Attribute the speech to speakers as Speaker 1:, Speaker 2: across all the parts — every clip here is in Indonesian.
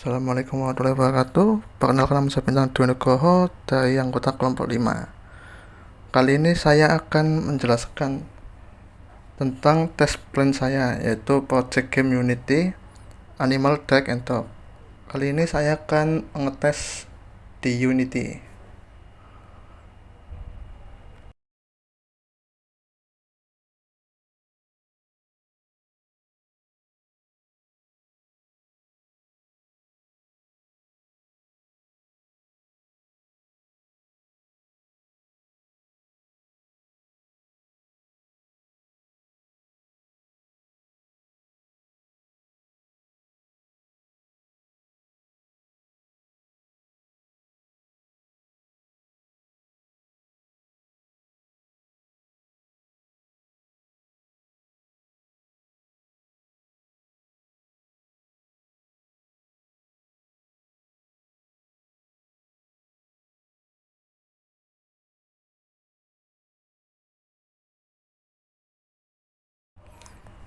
Speaker 1: Assalamualaikum warahmatullahi wabarakatuh. Perkenalkan nama saya Bintang Dwi Nugroho dari anggota kelompok 5. Kali ini saya akan menjelaskan tentang tes plan saya, yaitu Project Game Unity Animal Drag and Drop. Kali ini saya akan mengetes di Unity.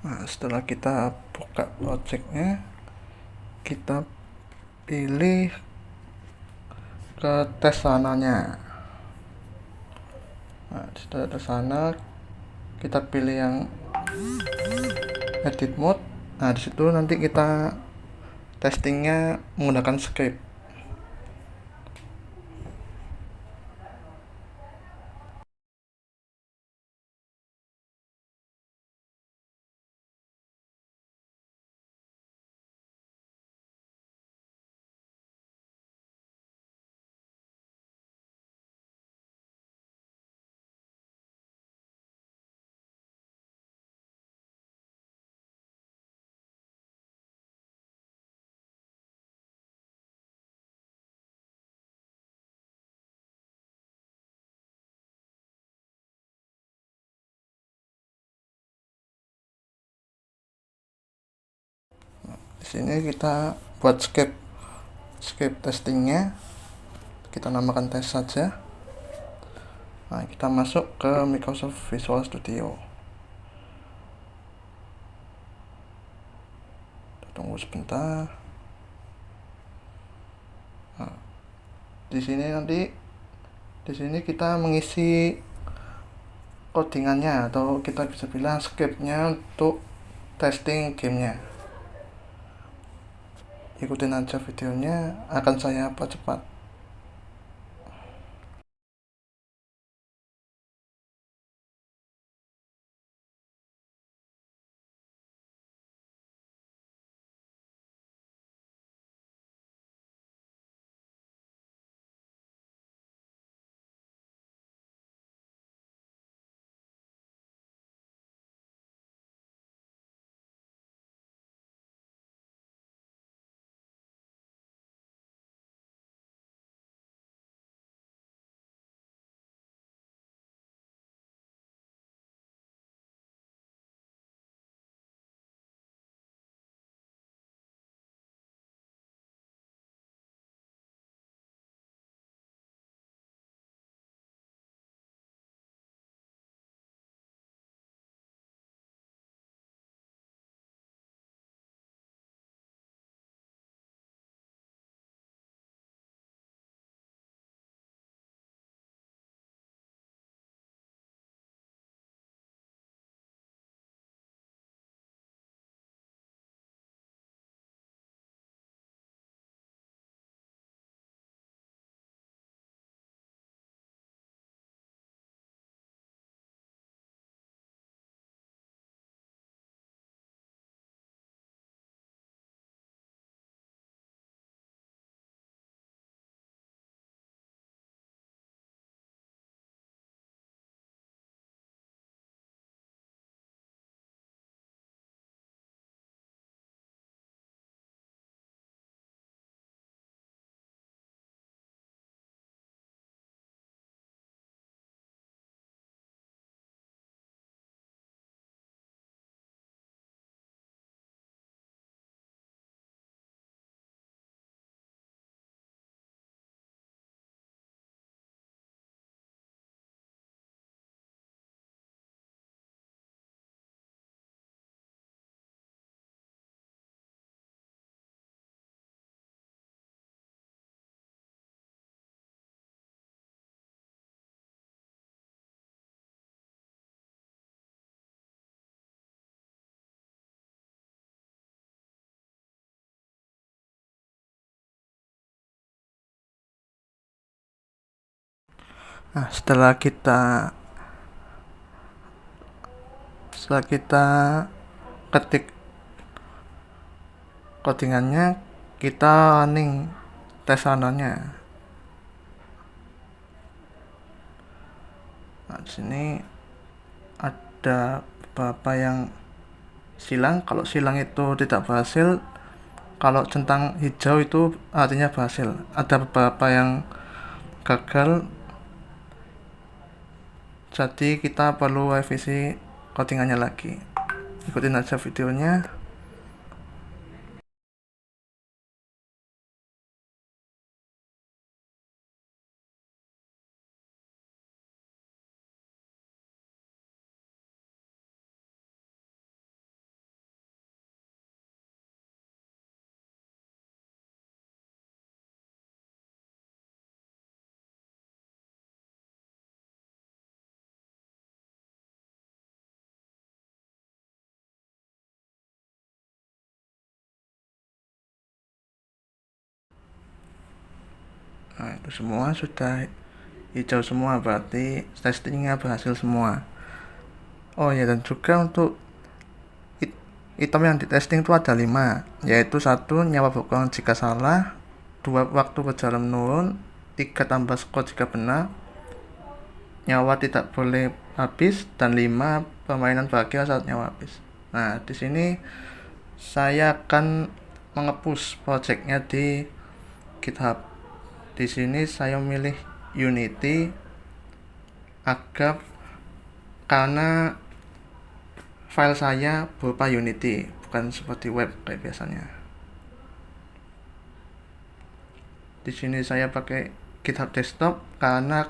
Speaker 1: Nah, setelah kita buka projectnya, kita pilih ke tes sananya. Nah, setelah tes sana, kita pilih yang edit mode. Nah, disitu nanti kita testingnya menggunakan script. Di sini kita buat script testingnya, kita namakan tes saja. Nah, kita masuk ke Microsoft Visual Studio. Kita tunggu sebentar. Nah, di sini kita mengisi codingannya, atau kita bisa bilang scriptnya untuk testing gamenya. Ikutin aja videonya, akan saya percepat. Nah, setelah kita ketik codingannya, kita running tes runnernya. Nah, di sini ada beberapa yang silang. Kalau silang itu tidak berhasil, kalau centang hijau itu artinya berhasil. Ada beberapa yang gagal, jadi kita perlu revisi codingannya lagi. Ikutin aja videonya. Nah, itu semua sudah hijau semua, berarti testingnya berhasil semua. Oh ya, dan juga untuk item yang di testing itu ada 5, yaitu 1 nyawa berkurang jika salah, 2 waktu berjalan menurun, 3 tambah skor jika benar, nyawa tidak boleh habis, dan 5 permainan bahagia saat nyawa habis. Nah, di sini saya akan mengepus projectnya di GitHub. Di sini saya memilih Unity agar karena file saya berupa Unity, bukan seperti web kayak biasanya. Di sini saya pakai GitHub Desktop karena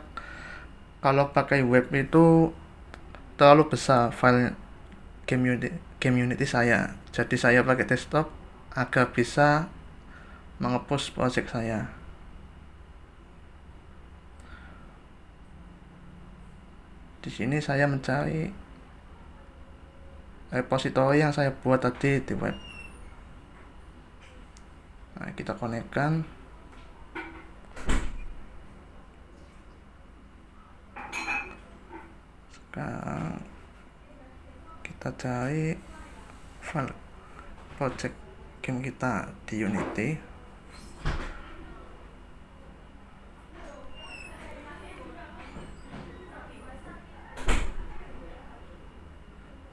Speaker 1: kalau pakai web itu terlalu besar file game Unity saya. Jadi saya pakai desktop agar bisa mengepus project saya. Di sini saya mencari repository yang saya buat tadi di web. Nah, kita konekkan. Sekarang kita cari file project game kita di Unity.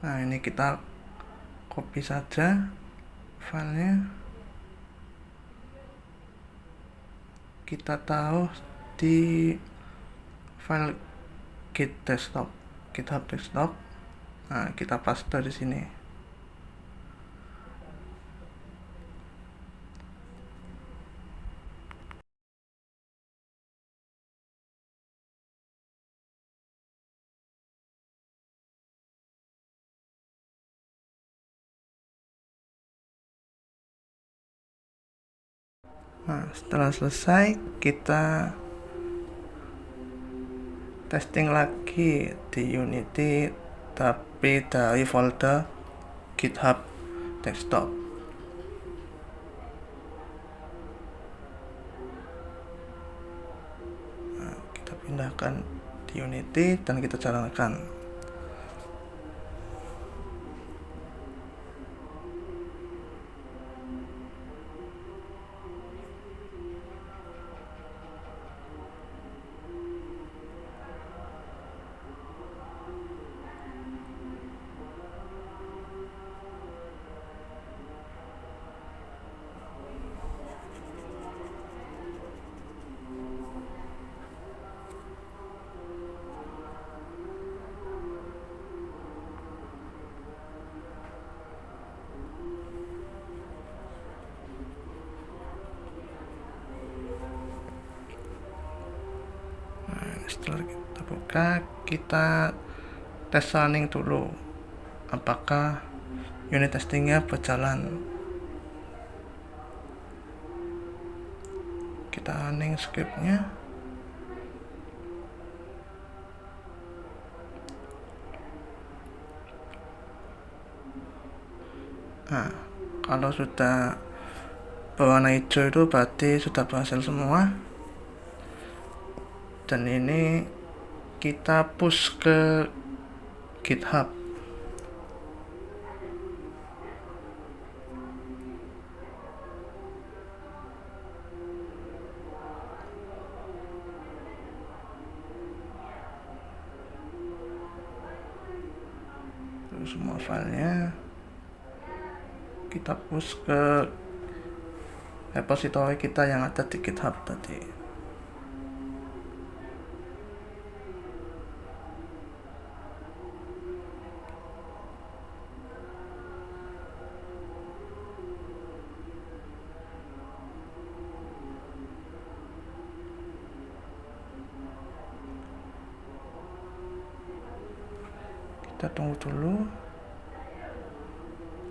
Speaker 1: Nah, ini kita copy saja filenya, kita taruh di file GitHub Desktop. Nah, kita paste di sini. Nah, setelah selesai, kita testing lagi di Unity, tapi dari folder GitHub Desktop. Nah, kita pindahkan di Unity dan kita jalankan. Setelah kita buka, kita tes running dulu apakah unit testingnya berjalan. Kita running scriptnya. Nah, kalau sudah berwarna hijau itu berarti sudah berhasil semua. Dan ini kita push ke GitHub. Terus semua filenya kita push ke repository kita yang ada di GitHub tadi. Kita tunggu dulu,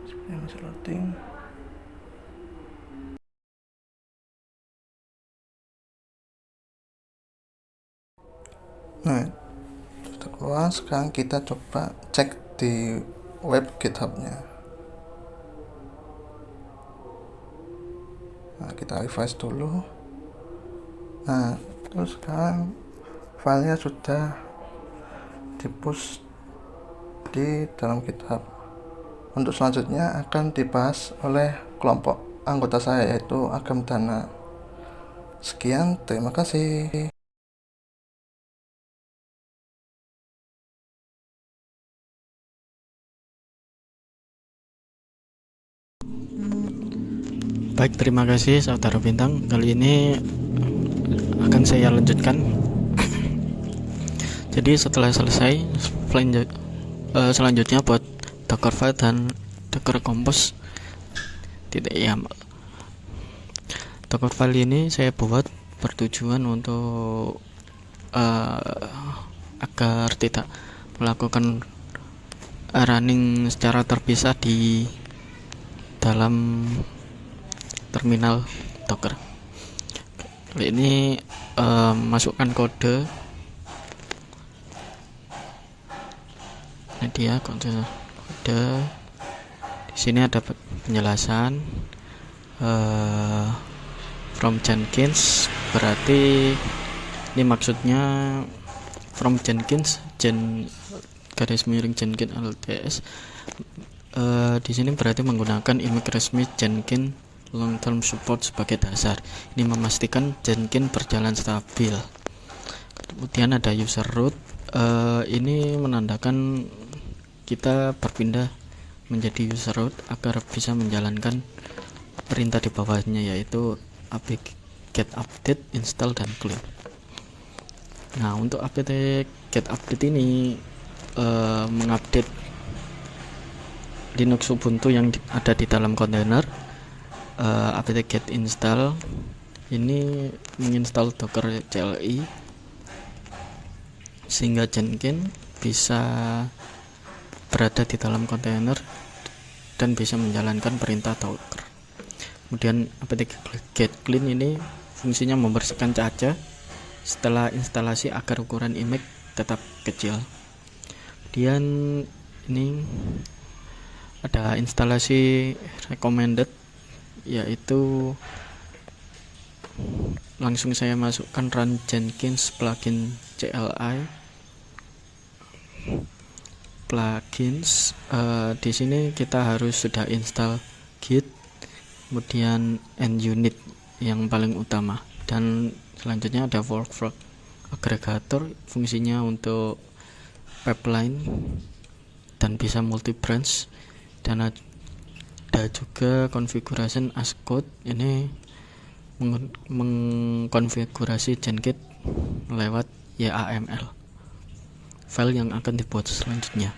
Speaker 1: sepertinya masih loading. Nah, sudah keluar. Sekarang kita coba cek di web GitHub-nya. Nah, kita refresh dulu. Nah, terus sekarang filenya sudah di-push di dalam GitHub. Untuk selanjutnya akan dibahas oleh kelompok anggota saya, yaitu Agam Dana. Sekian, terima kasih.
Speaker 2: Baik, terima kasih Saudara Bintang. Kali ini akan saya lanjutkan. Jadi setelah selesai, selanjutnya buat Dockerfile dan Docker Compose .yaml. Dockerfile ini saya buat bertujuan untuk agar tidak melakukan running secara terpisah di dalam terminal Docker. Kali ini masukkan kode. Ini dia kode. Di sini ada penjelasan from Jenkins, berarti ini maksudnya from Jenkins, Jenkins LTS. Di sini berarti menggunakan image resmi Jenkins long term support sebagai dasar. Ini memastikan Jenkins berjalan stabil. Kemudian ada user root. Ini menandakan kita berpindah menjadi user root agar bisa menjalankan perintah di bawahnya, yaitu get update, install, dan clean. Nah, untuk get update ini mengupdate Linux Ubuntu yang ada di dalam kontainer. Apt get install ini menginstal Docker CLI sehingga Jenkins bisa berada di dalam kontainer dan bisa menjalankan perintah Docker. Kemudian apt get clean ini fungsinya membersihkan caca setelah instalasi agar ukuran image tetap kecil. Kemudian ini ada instalasi recommended, yaitu langsung saya masukkan run Jenkins plugin CLI plugins. Di sini kita harus sudah install Git, kemudian NUnit yang paling utama, dan selanjutnya ada workflow aggregator, fungsinya untuk pipeline dan bisa multi branch, dan ada juga configuration as code. Ini mengkonfigurasi Jenkins lewat YAML, file yang akan dibuat selanjutnya.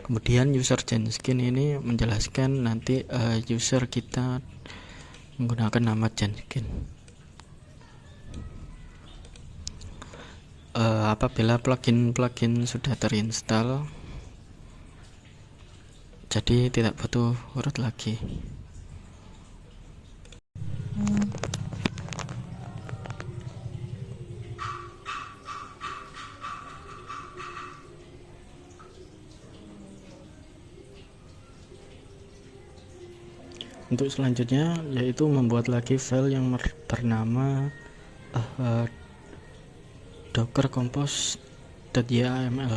Speaker 2: Kemudian user Jenkins ini menjelaskan nanti user kita menggunakan nama Jenkins. Apabila plugin sudah terinstall, jadi tidak butuh urut lagi. Untuk selanjutnya yaitu membuat lagi file yang bernama Docker Compose .yml.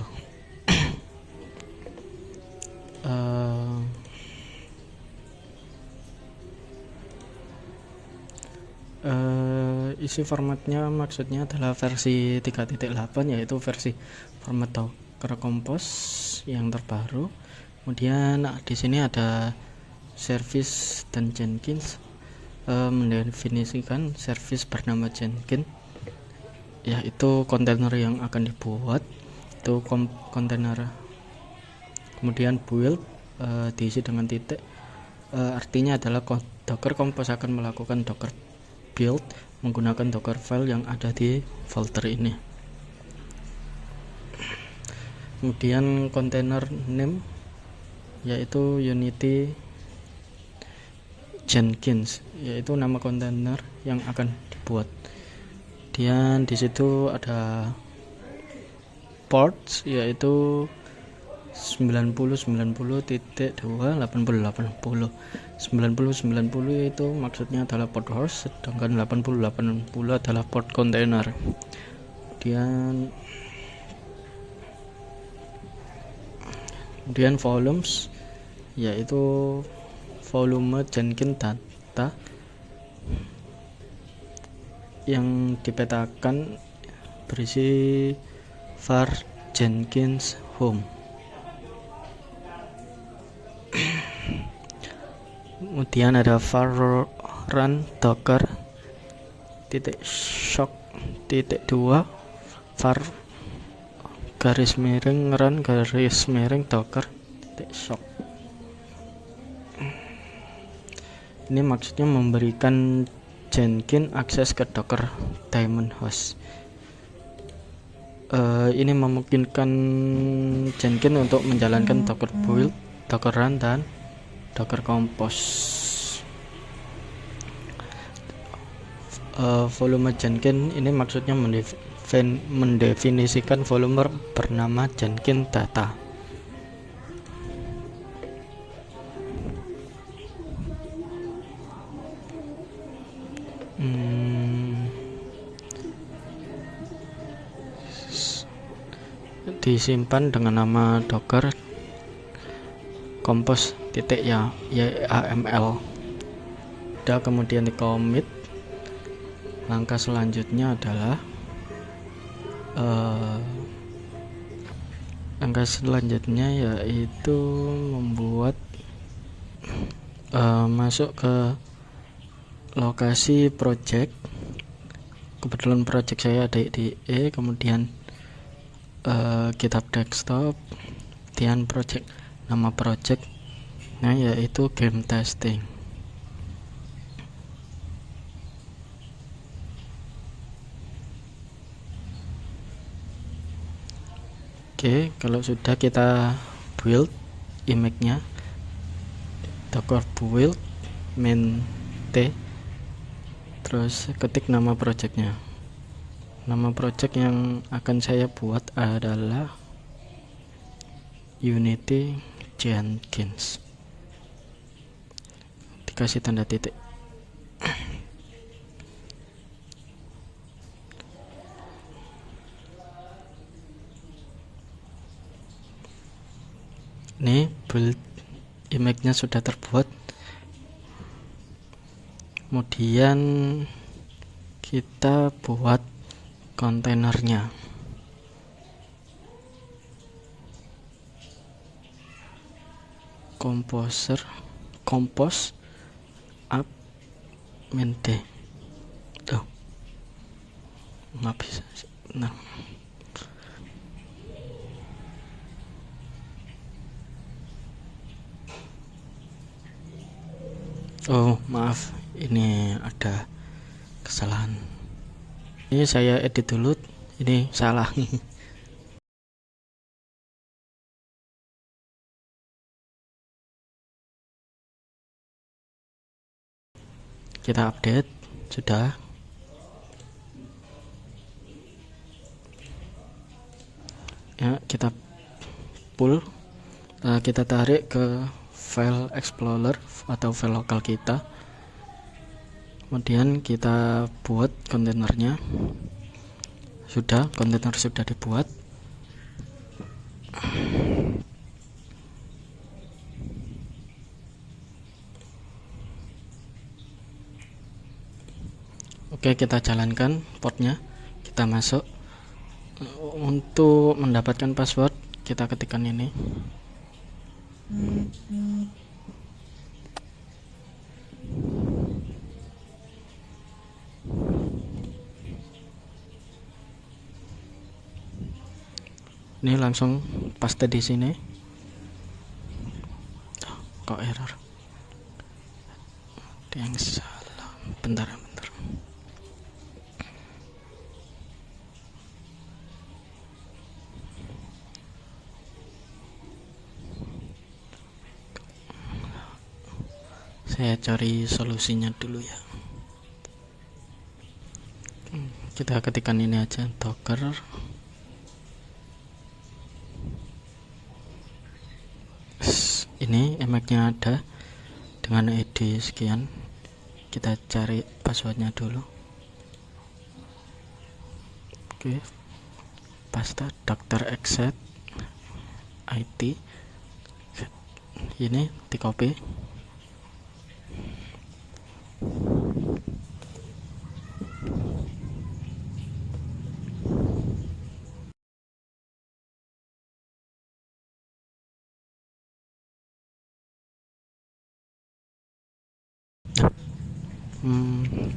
Speaker 2: Isi formatnya maksudnya adalah versi 3.8, yaitu versi format Docker Compose yang terbaru. Kemudian di sini ada service dan Jenkins. Mendefinisikan service bernama Jenkins, yaitu kontainer yang akan dibuat, itu kontainer. Kemudian build diisi dengan titik, artinya adalah Docker Compose akan melakukan Docker build menggunakan Docker file yang ada di folder ini. Kemudian kontainer name yaitu Unity Jenkins, yaitu nama kontainer yang akan dibuat. Dan di situ ada ports yaitu 90.2.80.80. 90.90 itu maksudnya adalah port host, sedangkan 80.80 adalah port container. Kemudian volumes yaitu volume Jenkins data yang dipetakan berisi var Jenkins home. Kemudian ada var run docker .shock.2 var garis miring run garis miring docker .shock. Ini maksudnya memberikan Jenkins akses ke Docker daemon host. Ini memungkinkan Jenkins untuk menjalankan Docker build, Docker run, dan Docker Compose. Volume Jenkins ini maksudnya mendefinisikan volume bernama Jenkins data. Disimpan dengan nama Docker Compose .yaml. Kemudian di commit. Langkah selanjutnya adalah yaitu membuat masuk ke lokasi project. Kebetulan project saya ada di kemudian GitHub desktop, kemudian project, nama projectnya yaitu game testing. Oke, kalau sudah kita build image-nya, docker build main t, terus ketik nama projectnya. Nama project yang akan saya buat adalah Unity Jenkins. Dikasih tanda titik. Nih, build image-nya sudah terbuat. Kemudian kita buat kontainernya. Compose app main d. Tuh, nggak bisa. Nah, oh maaf, ini ada kesalahan. Ini saya edit dulu, ini salah. Kita update, sudah. Ya, kita pull, kita tarik ke file explorer atau file lokal kita. Kemudian kita buat kontainernya. Sudah, kontainer sudah dibuat. Oke, kita jalankan portnya, kita masuk. Untuk mendapatkan password kita ketikkan ini. Ini langsung paste di sini. Kok error? Ada yang salah. Bentar. Saya cari solusinya dulu ya. Kita ketikkan ini aja, docker ini emailnya ada dengan id sekian. Kita cari passwordnya dulu. Oke, paste Dr. Exit IT, ini di copy.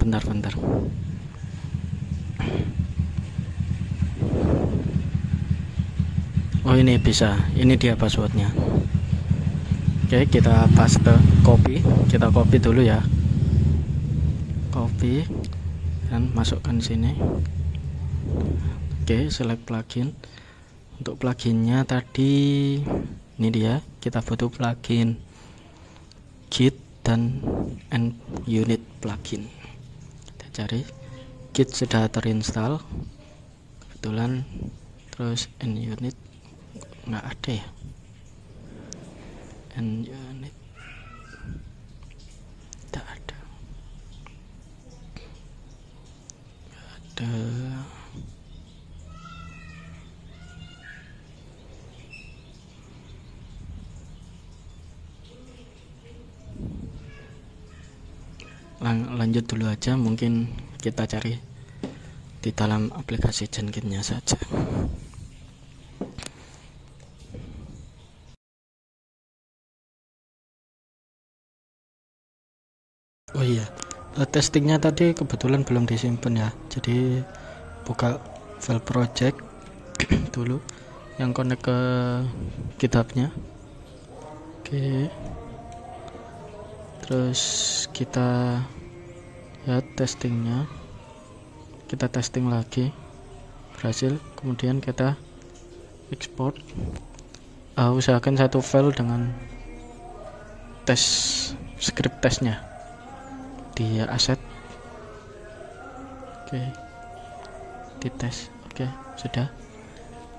Speaker 2: Bentar. Oh, ini bisa, ini dia passwordnya. Oke, kita paste, kita copy dulu ya, copy dan masukkan sini. Oke, select plugin. Untuk pluginnya tadi ini dia, kita butuh plugin Git dan NUnit plugin. Kita cari, Git sudah terinstall kebetulan, terus NUnit nggak ada ya. NUnit tidak ada. Lanjut dulu aja, mungkin kita cari di dalam aplikasi Jenkins-nya saja. Oh iya, testingnya tadi kebetulan belum disimpan ya, jadi buka file project dulu yang connect ke GitHub-nya. Oke, terus kita ya testingnya, kita testing lagi, berhasil. Kemudian kita export. Usahakan satu file dengan script testnya di aset. Oke, di tes. Oke, sudah.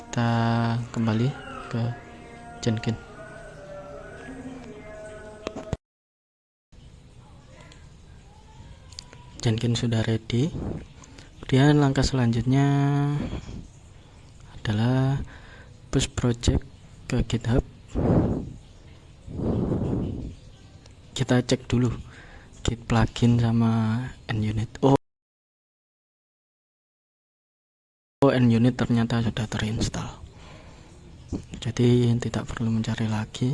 Speaker 2: Kita kembali ke Jenkins. Jenkins sudah ready. Kemudian langkah selanjutnya adalah push project ke GitHub. Kita cek dulu Git plugin sama NUnit. NUnit ternyata sudah terinstall, jadi tidak perlu mencari lagi.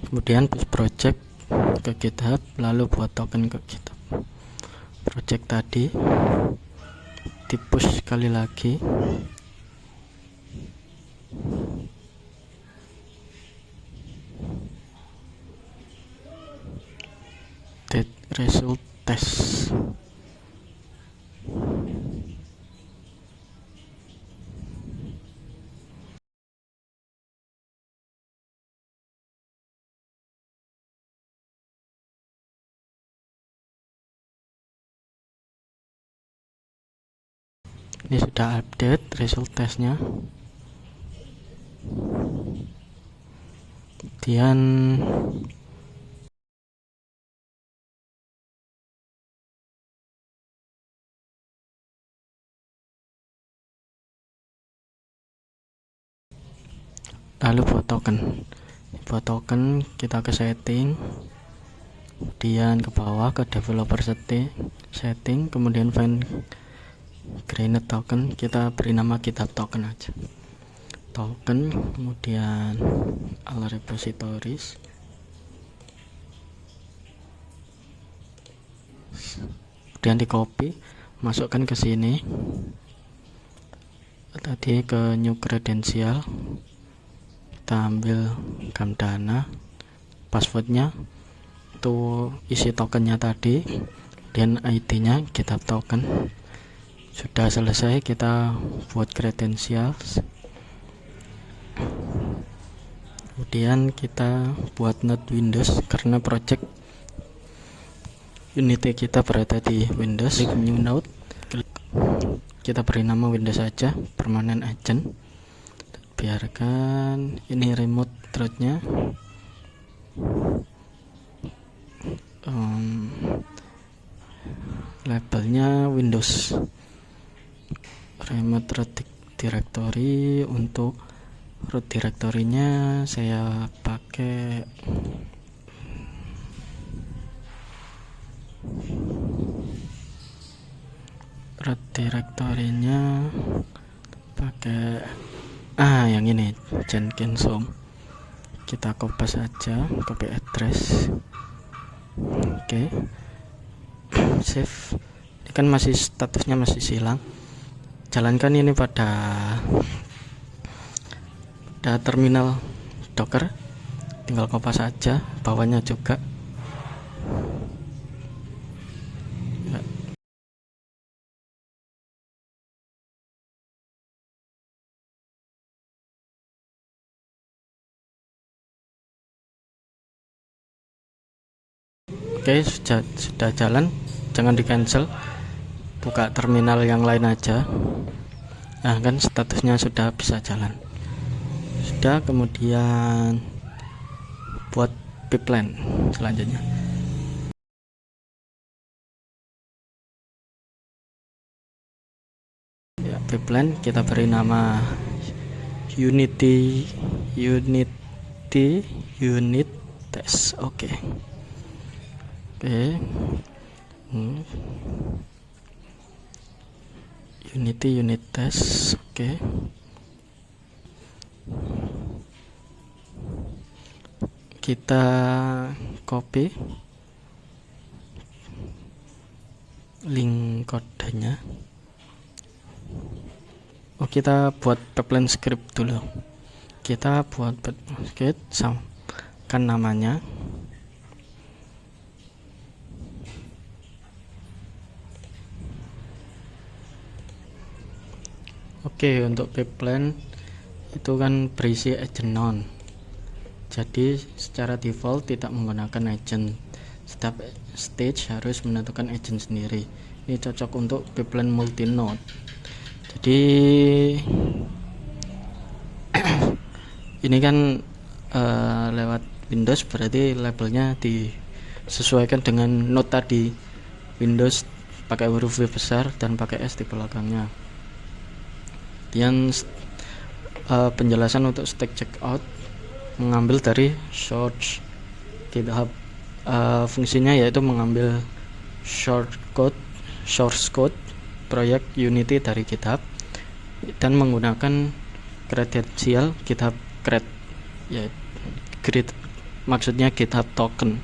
Speaker 2: Kemudian push project ke GitHub, lalu buat token ke GitHub. Project tadi di push sekali lagi. Result test. Ini sudah update result testnya. Kemudian Lalu buat token kita ke setting, kemudian ke bawah ke developer setting, kemudian find granite token, kita beri nama GitHub token aja, token, kemudian all repositories, kemudian di copy, masukkan ke sini, tadi ke new credential, kita ambil Gamdana, passwordnya itu isi tokennya tadi, dan ID-nya GitHub token. Sudah selesai, kita buat credentials, kemudian kita buat node Windows karena project Unity kita berada di Windows. Klik new node, kita beri nama Windows saja, permanent agent, biarkan ini remote root-nya, labelnya Windows, remote root directory. Untuk root directory-nya saya pakai root directory-nya yang ini, Jenkins home. Kita copy saja, copy address. Oke. Save. Ini kan masih statusnya masih silang. Jalankan ini pada terminal Docker. Tinggal copy saja, bawahnya juga. Oke, sudah jalan, jangan di cancel, buka terminal yang lain aja. Nah kan statusnya sudah bisa jalan. Sudah, kemudian buat pipeline selanjutnya. Ya, pipeline kita beri nama Unity unit test. Oke. Unity unit test. Oke. Kita copy link kodenya. Kita buat pipeline script dulu. Kita buat script, kan namanya. Oke, untuk pipeline itu kan berisi agent none. Jadi secara default tidak menggunakan agent. Setiap stage harus menentukan agent sendiri. Ini cocok untuk pipeline multi node. Jadi ini kan lewat Windows, berarti labelnya disesuaikan dengan node tadi. Windows pakai huruf V besar dan pakai S di belakangnya. Kemudian penjelasan untuk stack checkout mengambil dari source GitHub. Fungsinya yaitu mengambil source code proyek Unity dari GitHub dan menggunakan credential GitHub cred, maksudnya GitHub token.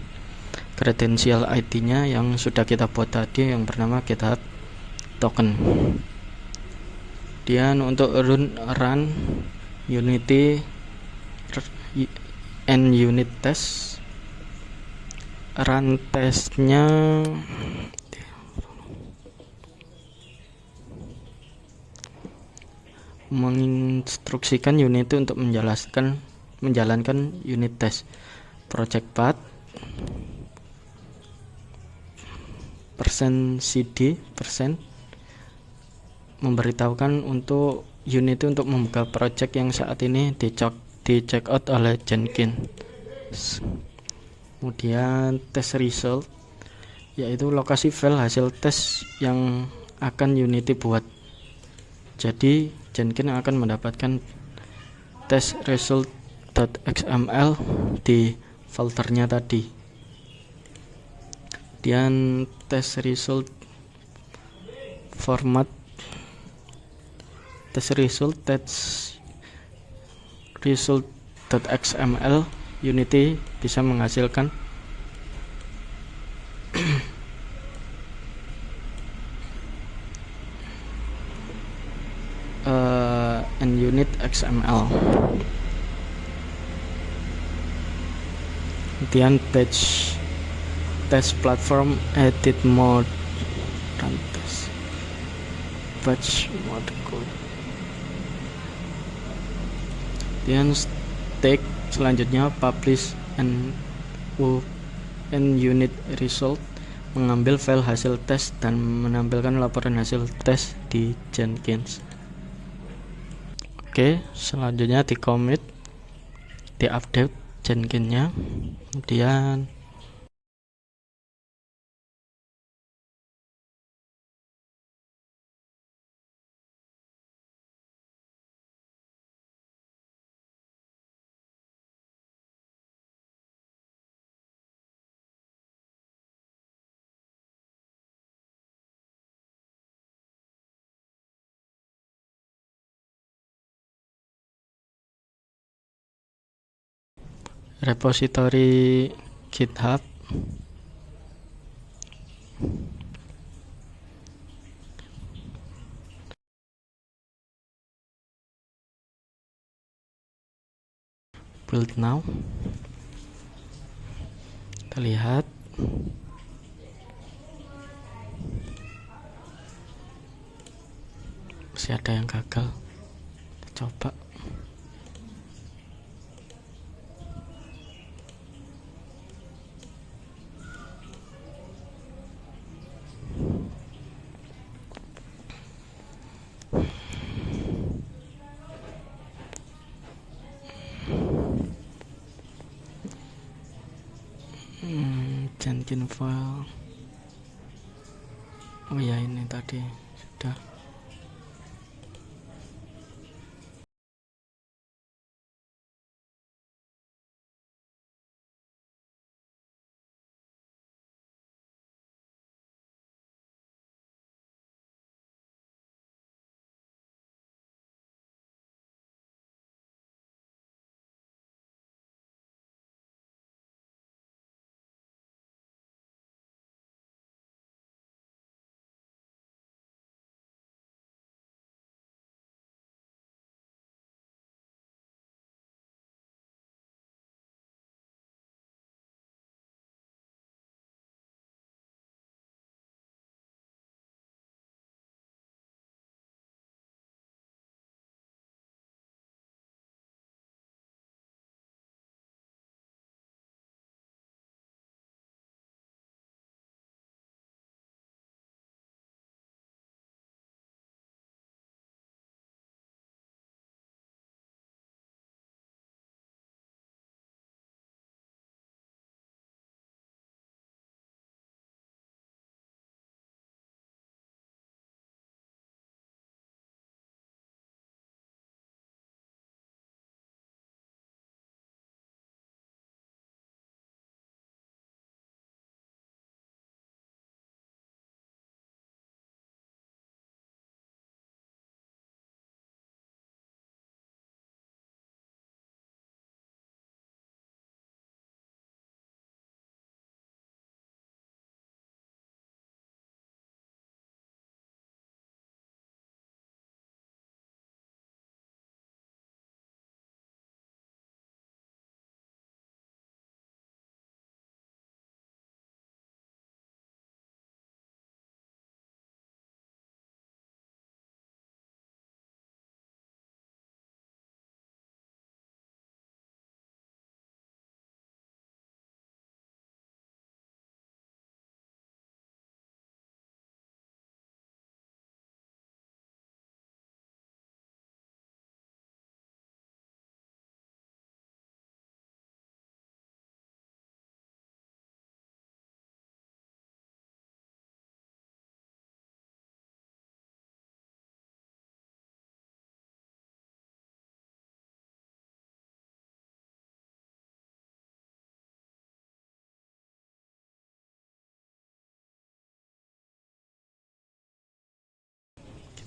Speaker 2: Credential ID-nya yang sudah kita buat tadi yang bernama GitHub token. Kemudian untuk run Unity and unit test, run testnya menginstruksikan Unity untuk menjalankan unit test. Project path %cd memberitahukan untuk Unity untuk membuka project yang saat ini di check out oleh Jenkins. Kemudian test result yaitu lokasi file hasil tes yang akan Unity buat. Jadi Jenkins akan mendapatkan test result .xml di foldernya tadi. Kemudian test result format test result.xml Unity bisa menghasilkan unit XML. Kemudian test platform edit mode dan test batch mode code. Kemudian stake selanjutnya publish and unit result, mengambil file hasil tes dan menampilkan laporan hasil tes di Jenkins. Oke, selanjutnya di commit, di update Jenkinsnya, kemudian repository GitHub, build now. Kita lihat masih ada yang gagal. Kita coba. Jenkins file. Oh ya, ini tadi sudah.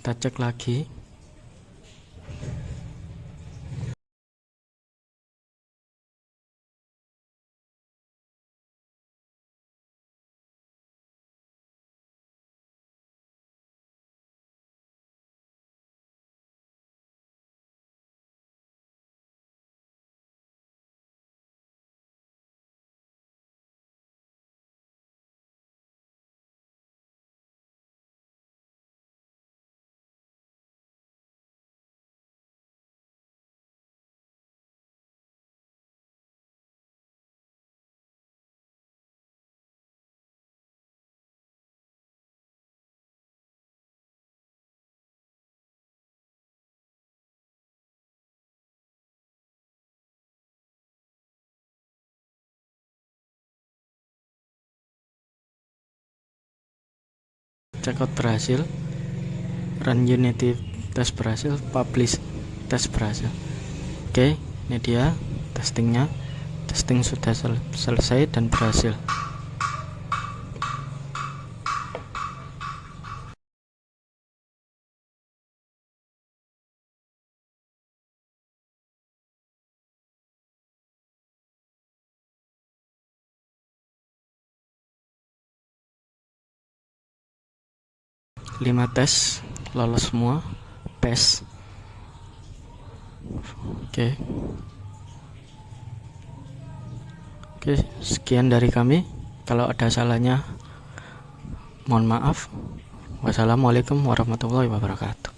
Speaker 2: Kita cek lagi. Checkout berhasil, run unity tes berhasil, publish tes berhasil. Oke, ini dia testingnya. Testing sudah selesai dan berhasil. Lima tes lolos semua, pass. Oke, sekian dari kami. Kalau ada salahnya mohon maaf. Wassalamualaikum warahmatullahi wabarakatuh.